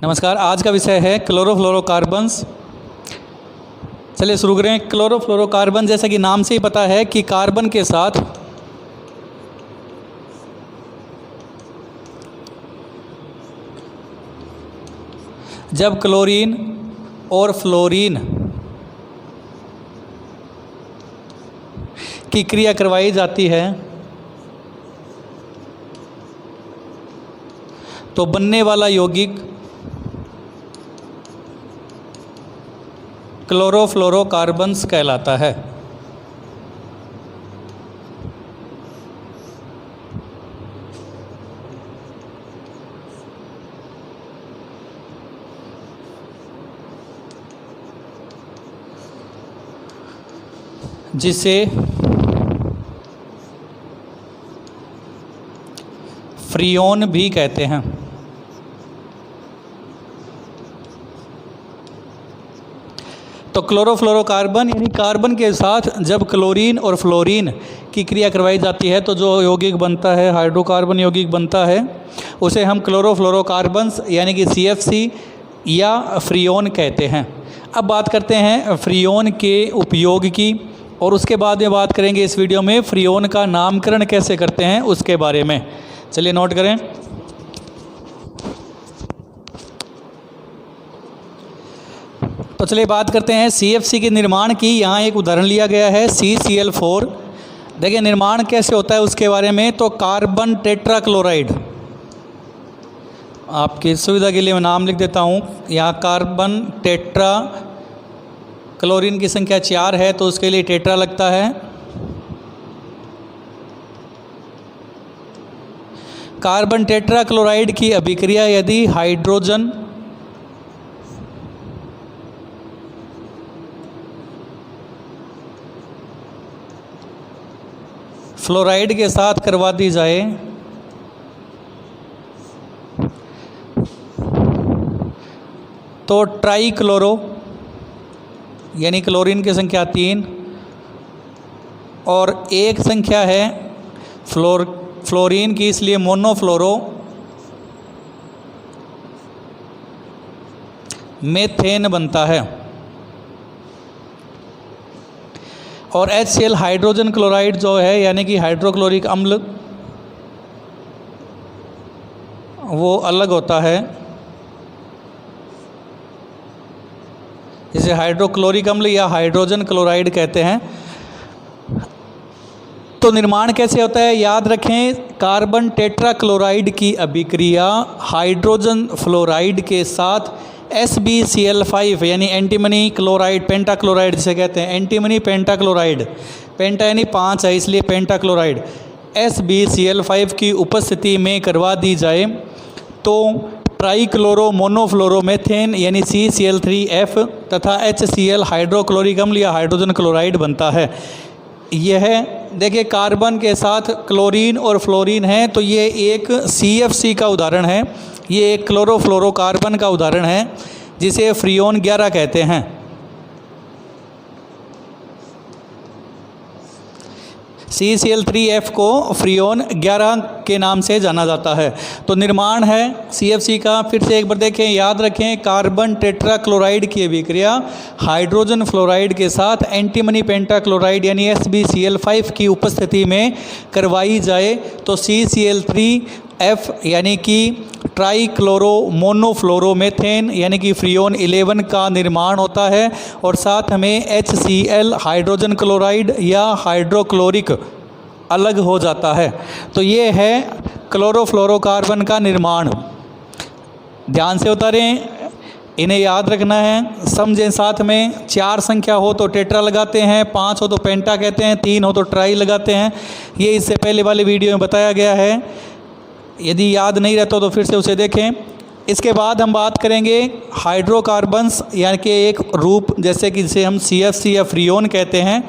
नमस्कार। आज का विषय है क्लोरोफ्लोरोकार्बन्स। चलिए शुरू करें। क्लोरोफ्लोरोकार्बन जैसा कि नाम से ही पता है कि कार्बन के साथ जब क्लोरीन और फ्लोरीन की क्रिया करवाई जाती है तो बनने वाला यौगिक क्लोरोफ्लोरोकार्बन्स कहलाता है। जिसे फ्रियोन भी कहते हैं। तो क्लोरोफ्लोरोकार्बन यानी कार्बन के साथ जब क्लोरीन और फ्लोरीन की क्रिया करवाई जाती है तो जो यौगिक बनता है, हाइड्रोकार्बन यौगिक बनता है, उसे हम क्लोरोफ्लोरोकार्बन्स यानी कि CFC या फ्रियोन कहते हैं। अब बात करते हैं फ्रियोन के उपयोग की और उसके बाद में बात करेंगे इस वीडियो में फ्रियोन का नामकरण कैसे करते हैं उसके बारे में। चलिए नोट करें। तो चलिए बात करते हैं CFC के निर्माण की। यहाँ एक उदाहरण लिया गया है CCl4। देखिए निर्माण कैसे होता है उसके बारे में। तो कार्बन टेट्राक्लोराइड, आपकी सुविधा के लिए मैं नाम लिख देता हूँ। यहाँ कार्बन टेट्रा, क्लोरीन की संख्या 4 है तो उसके लिए टेट्रा लगता है। कार्बन टेट्राक्लोराइड की अभिक्रिया यदि हाइड्रोजन फ्लोराइड के साथ करवा दी जाए तो ट्राईक्लोरो यानी क्लोरीन की संख्या 3 और एक संख्या है फ्लोरीन की, इसलिए मोनोफ्लोरो मेथेन बनता है। और HCl हाइड्रोजन क्लोराइड जो है यानी कि हाइड्रोक्लोरिक अम्ल, वो अलग होता है, जिसे हाइड्रोक्लोरिक अम्ल या हाइड्रोजन क्लोराइड कहते हैं। तो निर्माण कैसे होता है याद रखें। कार्बन टेट्राक्लोराइड की अभिक्रिया हाइड्रोजन फ्लोराइड के साथ SbCl5 यानी एंटीमनी क्लोराइड, पेंटाक्लोराइड जिसे कहते हैं, एंटीमनी पेंटाक्लोराइड, पेंटा यानी 5 है इसलिए पेंटाक्लोराइड, SbCl5 की उपस्थिति में करवा दी जाए तो ट्राईक्लोरो मोनोफ्लोरोमेथेन यानी CCl3F तथा HCl हाइड्रोक्लोरिक अम्ल या हाइड्रोजन क्लोराइड बनता है। यह देखिए कार्बन के साथ क्लोरीन और फ्लोरीन है तो ये एक CFC का उदाहरण है, ये एक क्लोरोफ्लोरोकार्बन का उदाहरण है जिसे फ्रियोन 11 कहते हैं। CCl3F को फ्रियोन 11 के नाम से जाना जाता है। तो निर्माण है CFC का, फिर से एक बार देखें, याद रखें। कार्बन टेट्राक्लोराइड की अभिक्रिया हाइड्रोजन फ्लोराइड के साथ एंटीमनी पेंटाक्लोराइड यानी SbCl5 की उपस्थिति में करवाई जाए तो CCl3F यानी कि ट्राईक्लोरो मोनोफ्लोरोमेथेन यानी कि फ्रियोन 11 का निर्माण होता है और साथ में HCl हाइड्रोजन क्लोराइड या हाइड्रोक्लोरिक अलग हो जाता है। तो ये है क्लोरोफ्लोरोकार्बन का निर्माण। ध्यान से उतारें, इन्हें याद रखना है, समझें। साथ में 4 संख्या हो तो टेट्रा लगाते हैं, 5 हो तो पेंटा कहते हैं, 3 हो तो ट्राई लगाते हैं। ये इससे पहले वाले वीडियो में बताया गया है, यदि याद नहीं रहता तो फिर से उसे देखें। इसके बाद हम बात करेंगे हाइड्रोकार्बन्स यानी कि एक रूप जैसे कि जिसे हम CFC या फ्रियोन कहते हैं,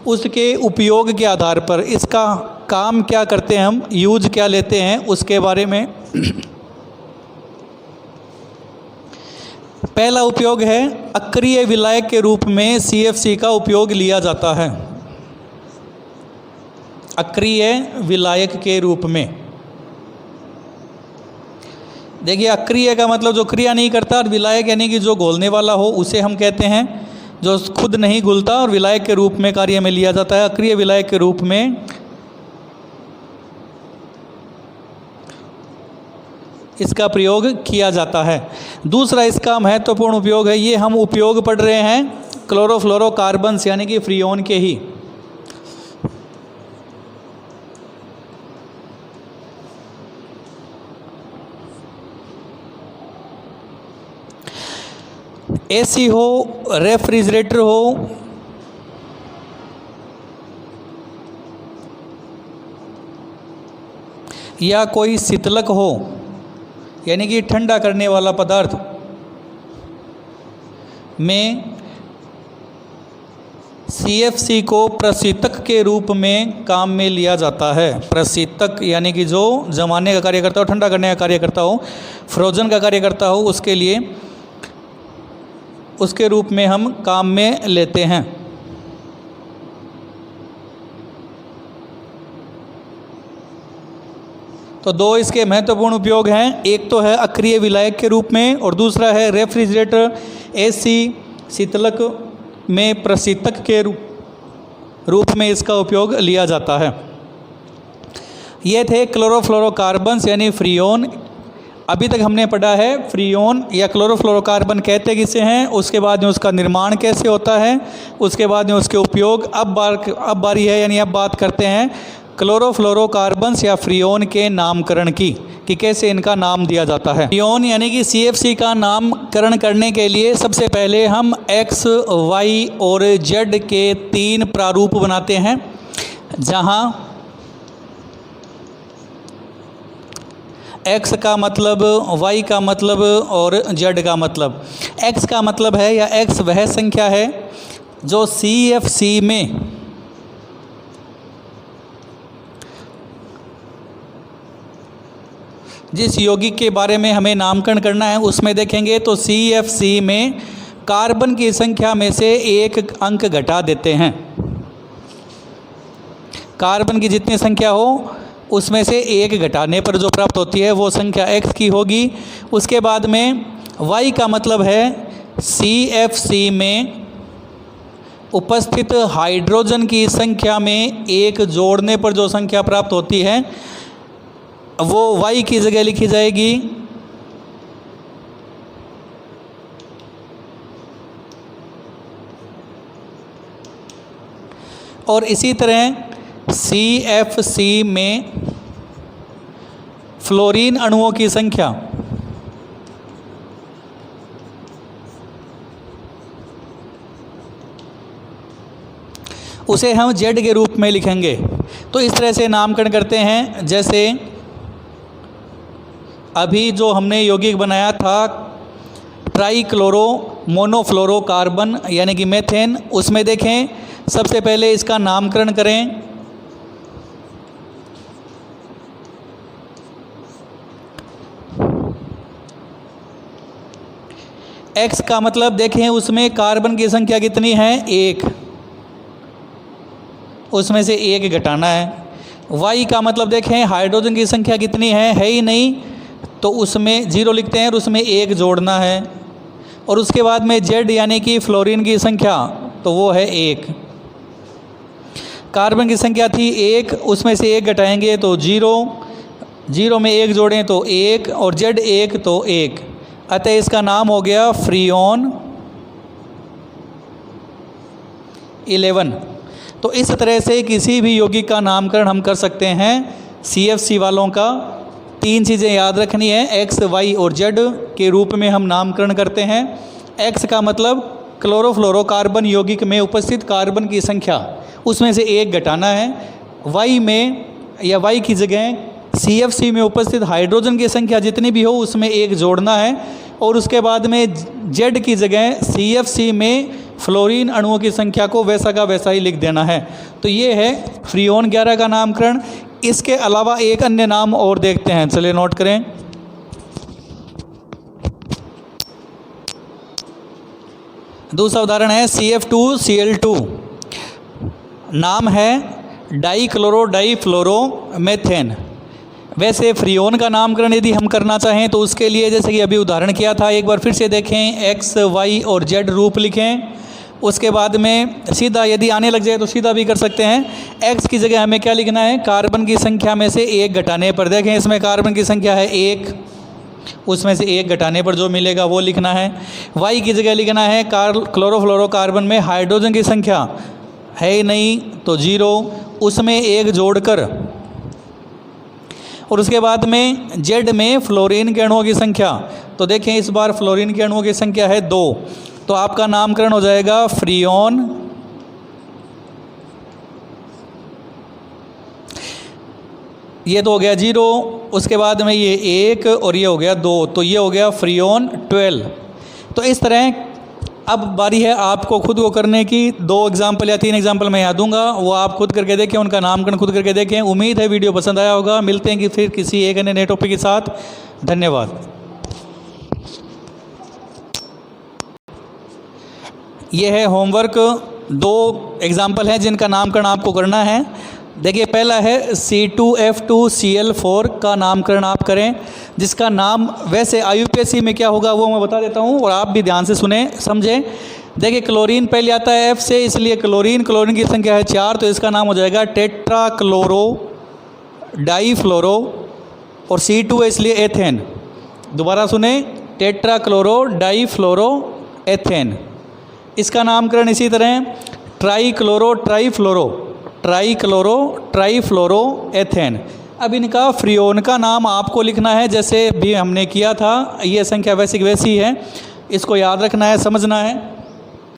उसके उपयोग के आधार पर इसका काम क्या करते हैं, हम यूज क्या लेते हैं उसके बारे में। पहला उपयोग है अक्रिय विलायक के रूप में CFC का उपयोग लिया जाता है। अक्रिय विलायक के रूप में देखिए अक्रिय का मतलब जो क्रिया नहीं करता, और विलायक यानी कि जो घोलने वाला हो उसे हम कहते हैं जो खुद नहीं घुलता और विलायक के रूप में कार्य में लिया जाता है। अक्रिय विलायक के रूप में इसका प्रयोग किया जाता है। दूसरा इसका महत्वपूर्ण उपयोग है, ये हम उपयोग पढ़ रहे हैं क्लोरोफ्लोरोकार्बन्स यानी कि फ्रीओन के ही। एसी हो, रेफ्रिजरेटर हो, या कोई शीतलक हो यानी कि ठंडा करने वाला पदार्थ में CFC को प्रशीतक के रूप में काम में लिया जाता है। प्रशीतक यानी कि जो जमाने का कार्य करता हो, ठंडा करने का कार्य करता हो, फ्रोजन का कार्य करता हो, उसके लिए उसके रूप में हम काम में लेते हैं। तो दो इसके महत्वपूर्ण उपयोग हैं, एक तो है अक्रिय विलायक के रूप में और दूसरा है रेफ्रिजरेटर एसी शीतलक में प्रशीतक के रूप में इसका उपयोग लिया जाता है। ये थे क्लोरोफ्लोरोकार्बन्स यानी फ्रीओन। अभी तक हमने पढ़ा है फ्रीओन या क्लोरोफ्लोरोकार्बन कहते किसे हैं, उसके बाद में उसका निर्माण कैसे होता है, उसके बाद में उसके उपयोग। अब बारी है यानी अब बात करते हैं क्लोरोफ्लोरोकार्बन्स या फ्रीओन के नामकरण की कि कैसे इनका नाम दिया जाता है। फ्रीओन यानी कि CFC का नामकरण करने के लिए सबसे पहले हम X, Y और Z के 3 प्रारूप बनाते हैं, जहां X का मतलब, Y का मतलब और Z का मतलब। X का मतलब है या X वह संख्या है जो CFC में जिस यौगिक के बारे में हमें नामकरण करना है उसमें देखेंगे तो CFC में कार्बन की संख्या में से 1 अंक घटा देते हैं। कार्बन की जितनी संख्या हो उसमें से 1 घटाने पर जो प्राप्त होती है वो संख्या X की होगी। उसके बाद में Y का मतलब है CFC में उपस्थित हाइड्रोजन की संख्या में 1 जोड़ने पर जो संख्या प्राप्त होती है वो Y की जगह लिखी जाएगी। और इसी तरह CFC में फ्लोरीन अणुओं की संख्या उसे हम Z के रूप में लिखेंगे। तो इस तरह से नामकरण करते हैं। जैसे अभी जो हमने यौगिक बनाया था ट्राईक्लोरो मोनोफ्लोरोकार्बन यानी कि मेथेन, उसमें देखें सबसे पहले इसका नामकरण करें। X का मतलब देखें उसमें कार्बन की संख्या कितनी है, 1, उसमें से 1 घटाना है। Y का मतलब देखें हाइड्रोजन की संख्या कितनी है ही नहीं, तो उसमें 0 लिखते हैं और उसमें 1 जोड़ना है। और उसके बाद में Z यानी कि फ्लोरीन की संख्या, तो वो है 1। कार्बन की संख्या थी 1, उसमें से 1 घटाएंगे तो 0, 0 में 1 जोड़ें तो 1 और Z 1 तो 1। अतः इसका नाम हो गया फ्रीओन 11। तो इस तरह से किसी भी यौगिक का नामकरण हम कर सकते हैं। CFC वालों का 3 चीज़ें याद रखनी है, X, Y और Z के रूप में हम नामकरण करते हैं। X का मतलब क्लोरोफ्लोरोकार्बन यौगिक में उपस्थित कार्बन की संख्या, उसमें से 1 घटाना है। Y में या Y की जगह CFC में उपस्थित हाइड्रोजन की संख्या जितनी भी हो उसमें 1 जोड़ना है। और उसके बाद में Z की जगह CFC में फ्लोरीन अणुओं की संख्या को वैसा का वैसा ही लिख देना है। तो ये है फ्रीओन 11 का नामकरण। इसके अलावा एक अन्य नाम और देखते हैं, चलिए नोट करें। दूसरा उदाहरण है CF2Cl2, नाम है डाईक्लोरो डाईफ्लोरो मेथेन। वैसे फ्रीओन का नामकरण यदि हम करना चाहें तो उसके लिए जैसे कि अभी उदाहरण किया था, एक बार फिर से देखें, एक्स वाई और जेड रूप लिखें। उसके बाद में सीधा यदि आने लग जाए तो सीधा भी कर सकते हैं। एक्स की जगह हमें क्या लिखना है, कार्बन की संख्या में से एक घटाने पर, देखें इसमें कार्बन की संख्या है एक, उसमें से एक घटाने पर जो मिलेगा वो लिखना है। वाई की जगह लिखना है क्लोरोफ्लोरोकार्बन में हाइड्रोजन की संख्या है ही नहीं तो 0, उसमें एक जोड़कर। और उसके बाद में जेड में फ्लोरीन के अणुओं की संख्या, तो देखें इस बार फ्लोरीन के अणुओं की संख्या है 2, तो आपका नामकरण हो जाएगा फ्रीओन। ये तो हो गया 0, उसके बाद में ये 1 और ये हो गया 2, तो ये हो गया फ्रीओन 12। तो इस तरह अब बारी है आपको खुद को करने की। 2 एग्जाम्पल या 3 एग्जाम्पल मैं यहाँ दूंगा, वो आप खुद करके देखें, उनका नामकरण खुद करके देखें। उम्मीद है वीडियो पसंद आया होगा। मिलते हैं कि फिर किसी एक नए टॉपिक के साथ। धन्यवाद। ये है होमवर्क, 2 एग्जाम्पल हैं जिनका नामकरण आपको करना है। देखिए पहला है C2F2Cl4 का नामकरण आप करें, जिसका नाम वैसे IUPAC में क्या होगा वो मैं बता देता हूँ और आप भी ध्यान से सुने समझें। देखिए क्लोरीन पहले आता है F से, इसलिए क्लोरीन की संख्या है 4, तो इसका नाम हो जाएगा टेट्रा क्लोरो डाईफ्लोरो, और C2 है इसलिए एथेन। दोबारा सुने, टेट्रा क्लोरो डाईफ्लोरो एथेन। इसका नामकरण इसी तरह ट्राईक्लोरो ट्राईफ्लोरो एथेन। अब इनका फ्रीओन का नाम आपको लिखना है जैसे भी हमने किया था, ये संख्या वैसी की वैसी है, इसको याद रखना है, समझना है।